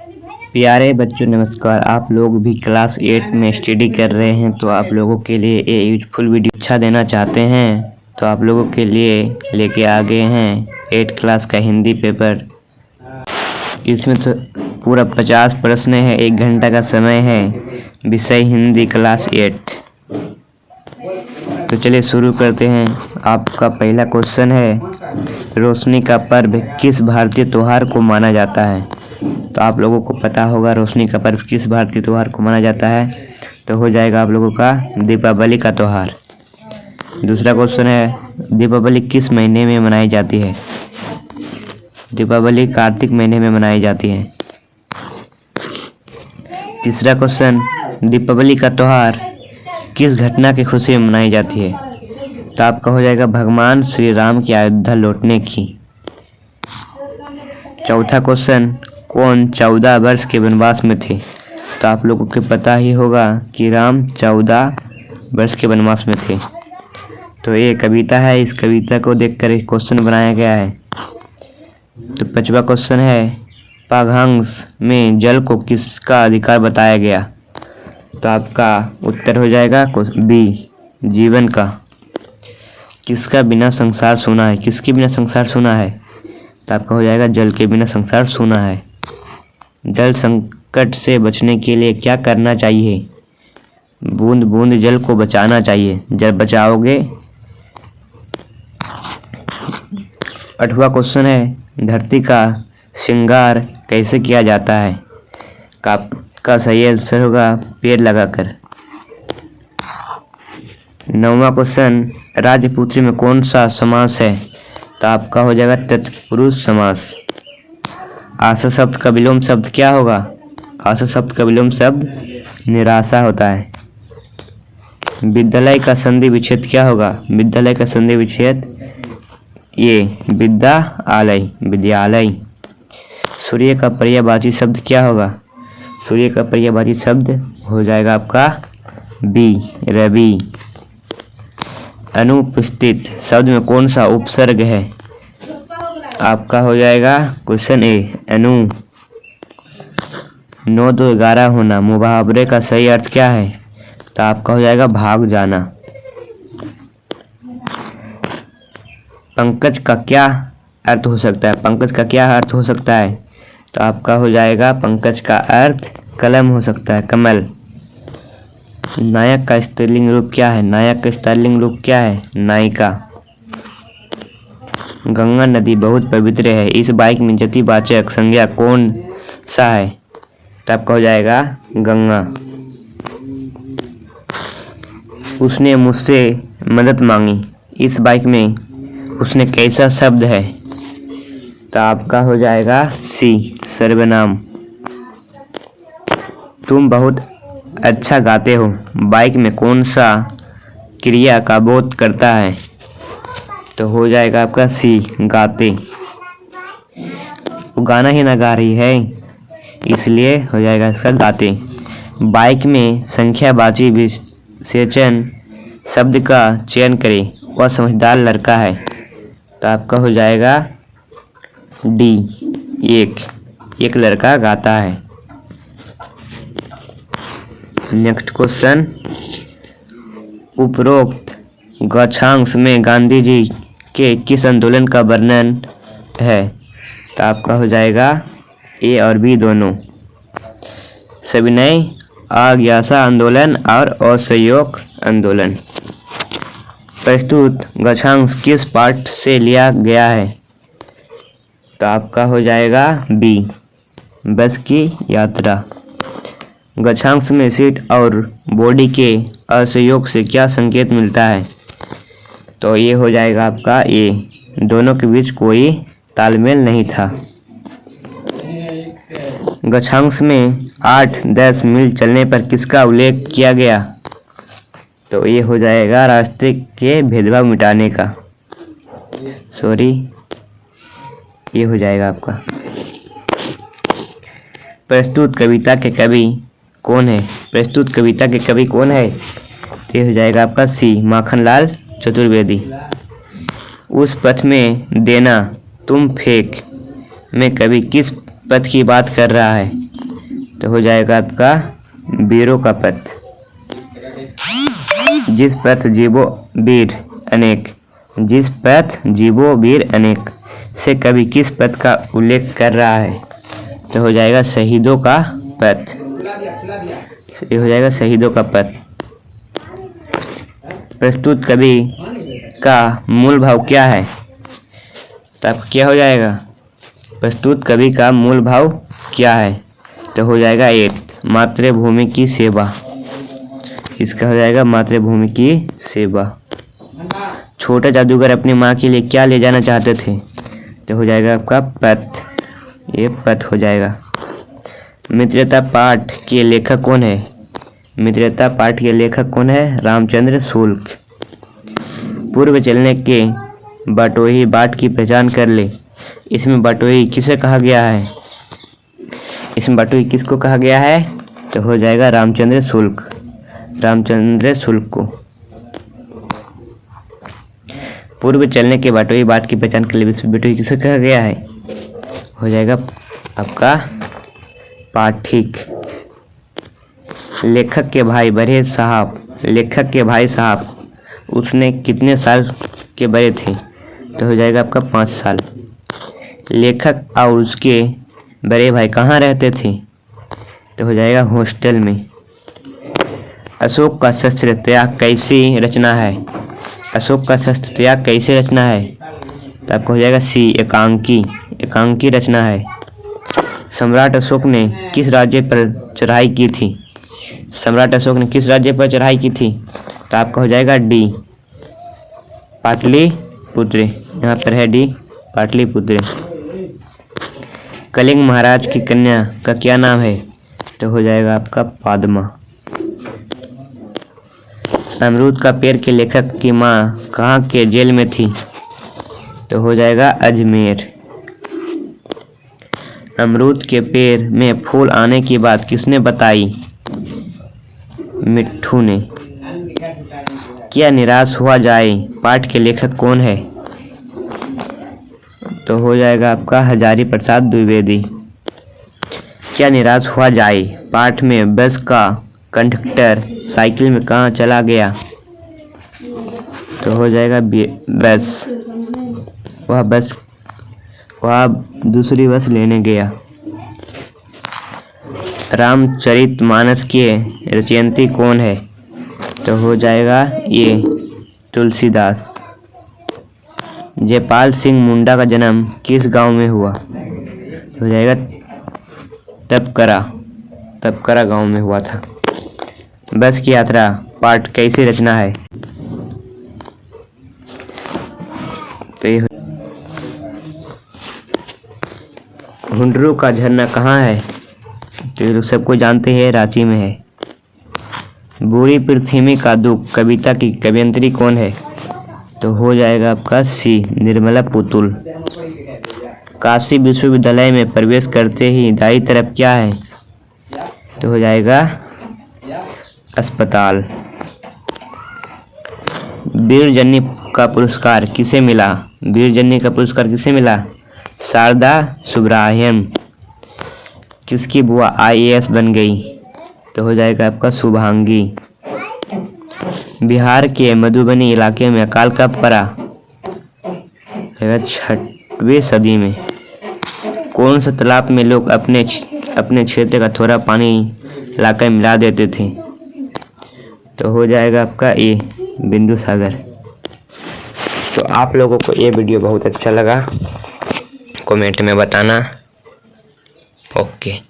प्यारे बच्चों नमस्कार। आप लोग भी क्लास 8 में स्टडी कर रहे हैं तो आप लोगों के लिए ये यूजफुल वीडियो अच्छा देना चाहते हैं तो आप लोगों के लिए लेके आ गए हैं 8 क्लास का हिंदी पेपर। इसमें तो पूरा 50 प्रश्न है, 1 घंटा का समय है। विषय हिंदी क्लास 8। तो चलिए शुरू करते हैं। आपका पहला क्वेश्चन है, रोशनी का पर्व किस भारतीय त्योहार को माना जाता है? तो आप लोगों को पता होगा रोशनी का पर्व किस भारतीय त्योहार को माना जाता है, तो हो जाएगा आप लोगों का दीपावली का त्योहार। दूसरा क्वेश्चन है, दीपावली किस महीने में मनाई जाती है? दीपावली कार्तिक महीने में मनाई जाती है। तीसरा क्वेश्चन, दीपावली का त्योहार किस घटना की खुशी में मनाई जाती है? तो आपका हो जाएगा भगवान श्री राम की अयोध्या लौटने की। चौथा क्वेश्चन, कौन 14 वर्ष के वनवास में थे? तो आप लोगों को पता ही होगा कि राम 14 वर्ष के वनवास में थे। तो ये कविता है, इस कविता को देखकर एक क्वेश्चन बनाया गया है। तो पांचवा क्वेश्चन है, पाठ्यांश में जल को किसका अधिकार बताया गया? तो आपका उत्तर हो जाएगा बी, जीवन का। किसका बिना संसार सूना है? किसके बिना संसार सूना है? तो आपका हो जाएगा जल के बिना संसार सूना है। जल संकट से बचने के लिए क्या करना चाहिए? बूंद बूंद जल को बचाना चाहिए। जब बचाओगे। 8वां क्वेश्चन है, धरती का श्रृंगार कैसे किया जाता है? का सही आंसर होगा पेड़ लगाकर। 9वां क्वेश्चन, राजपुत्री में कौन सा समास है? तो आपका हो जाएगा तत्पुरुष समास। आशा शब्द का विलोम शब्द क्या होगा? आशा शब्द का विलोम शब्द निराशा होता है। विद्यालय का संधि विच्छेद क्या होगा? विद्यालय का संधि विच्छेद ये विद्यालय, विद्यालय। सूर्य का पर्यायवाची शब्द क्या होगा? सूर्य का पर्यायवाची शब्द हो जाएगा आपका बी, रवि। अनुपस्थित शब्द में कौन सा उपसर्ग है? आपका हो जाएगा क्वेश्चन ए, अनु। 9 2 11 होना मुहावरे का सही अर्थ क्या है? तो आपका हो जाएगा भाग जाना। पंकज का क्या अर्थ हो सकता है? पंकज का क्या अर्थ हो सकता है? तो आपका हो जाएगा पंकज का अर्थ कलम हो सकता है, कमल। नायक का स्त्रीलिंग रूप क्या है? नायक का स्त्रीलिंग रूप क्या है? नायिका। गंगा नदी बहुत पवित्र है, इस वाक्य में यतिवाचक संज्ञा कौन सा है? तो आपका हो जाएगा गंगा। उसने मुझसे मदद मांगी, इस वाक्य में उसने कैसा शब्द है? तो आपका हो जाएगा सी, सर्वनाम। तुम बहुत अच्छा गाते हो, वाक्य में कौन सा क्रिया का बोध करता है? तो हो जाएगा आपका सी, गाते। वो गाना ही ना गा रही है, इसलिए हो जाएगा इसका गाते। वाक्य में संख्यावाची विशेषण शब्द का चयन करें, वह समझदार लड़का है। तो आपका हो जाएगा डी, एक लड़का गाता है। नेक्स्ट क्वेश्चन, उपरोक्त गद्यांश में गांधी जी के किस आंदोलन का वर्णन है? तो आपका हो जाएगा ए और बी दोनों। सविनय अज्ञासा आंदोलन और असहयोग आंदोलन। प्रस्तुत गद्यांश किस पाठ से लिया गया है? तो आपका हो जाएगा बी, बस की यात्रा। गद्यांश में सीट और बॉडी के असहयोग से क्या संकेत मिलता है? तो ये हो जाएगा आपका ए, दोनों के बीच कोई तालमेल नहीं था। गद्यांश में 8-10 मील चलने पर किसका उल्लेख किया गया? तो ये हो जाएगा रास्ते के भेदभाव मिटाने का, सॉरी, ये हो जाएगा आपका। प्रस्तुत कविता के कवि कौन है? प्रस्तुत कविता के कवि कौन है? ये हो जाएगा आपका सी, माखनलाल चतुर्वेदी। उस पथ में देना तुम फेंक में कवि किस पथ की बात कर रहा है? तो हो जाएगा आपका वीरों का पथ। जिस पथ जीवो वीर अनेक, जिस पथ जीवो वीर अनेक से कवि किस पथ का उल्लेख कर रहा है? तो हो जाएगा शहीदों का पथ। ये हो जाएगा शहीदों का पथ। प्रस्तुत कवि का मूल भाव क्या है? तब क्या हो जाएगा? प्रस्तुत कवि का मूल भाव क्या है? तो हो जाएगा एक मातृभूमि की सेवा। इसका हो जाएगा मातृभूमि की सेवा। छोटा जादूगर अपनी माँ के लिए क्या ले जाना चाहते थे? तो हो जाएगा आपका पथ। ये पथ हो जाएगा। मित्रता पाठ के लेखक कौन है? मित्रता पाठ के लेखक कौन है? रामचंद्र शुक्ल। पूर्व चलने के बटोही बाट की पहचान कर ले। इसमें बटोही किसे कहा गया है? इसमें बटोही किसको कहा गया है? तो हो जाएगा रामचंद्र शुक्ल। रामचंद्र शुक्ल को। पूर्व चलने के बटोही बाट की पहचान कर ले। इसमें बटोही किसे कहा गया है? हो जाएगा आपका पाठिक। लेखक के भाई बड़े साहब, लेखक के भाई साहब उसने कितने साल के बड़े थे? तो हो जाएगा आपका 5 साल। लेखक और उसके बड़े भाई कहाँ रहते थे? तो हो जाएगा हॉस्टल में। अशोक का शस्त्र त्याग कैसी रचना है? अशोक का शस्त्र त्याग कैसे रचना है? तो आपको हो जाएगा सी एकांकी। एकांकी रचना है। सम्राट अशोक ने किस राज्य पर चढ़ाई की थी? सम्राट अशोक ने किस राज्य पर चढ़ाई की थी? तो आपका हो जाएगा डी पाटलिपुत्र। यहाँ पर है डी पाटलिपुत्र। कलिंग महाराज की कन्या का क्या नाम है? तो हो जाएगा आपका पादमा। अमरूद का पेड़ के लेखक की माँ कहाँ के जेल में थी? तो हो जाएगा अजमेर। अमरूद के पेड़ में फूल आने की बात किसने बताई? मिट्ठू ने। क्या निराश हुआ जाए पाठ के लेखक कौन है? तो हो जाएगा आपका हजारी प्रसाद द्विवेदी। क्या निराश हुआ जाए पाठ में बस का कंडक्टर साइकिल में कहाँ चला गया? तो हो जाएगा बस। वह दूसरी बस लेने गया। रामचरितमानस के रचयिता कौन है? तो हो जाएगा ये तुलसीदास। जयपाल सिंह मुंडा का जन्म किस गांव में हुआ? हो जाएगा तपकरा गांव में हुआ था। बस की यात्रा पाठ कैसी रचना है? तो ये हुंडरू का झरना कहाँ है? तो ये सबको जानते हैं, रांची में है। बूढ़ी पृथ्वी का दुख कविता की कवयित्री कौन है? तो हो जाएगा आपका सी निर्मला पुतुल। काशी विश्वविद्यालय में प्रवेश करते ही दाईं तरफ क्या है? तो हो जाएगा अस्पताल। वीरजन्नी का पुरस्कार किसे मिला? वीरजन्नी का पुरस्कार किसे मिला? शारदा सुब्रायम। किसकी बुआ IAS बन गई? तो हो जाएगा आपका शुभांगी। बिहार के मधुबनी इलाके में अकाल कब पड़ा? 6वीं सदी में। कौन सा तालाब में लोग अपने क्षेत्र का थोड़ा पानी लाकर मिला देते थे? तो हो जाएगा आपका ए बिंदु सागर। तो आप लोगों को ये वीडियो बहुत अच्छा लगा, कमेंट में बताना। ओके।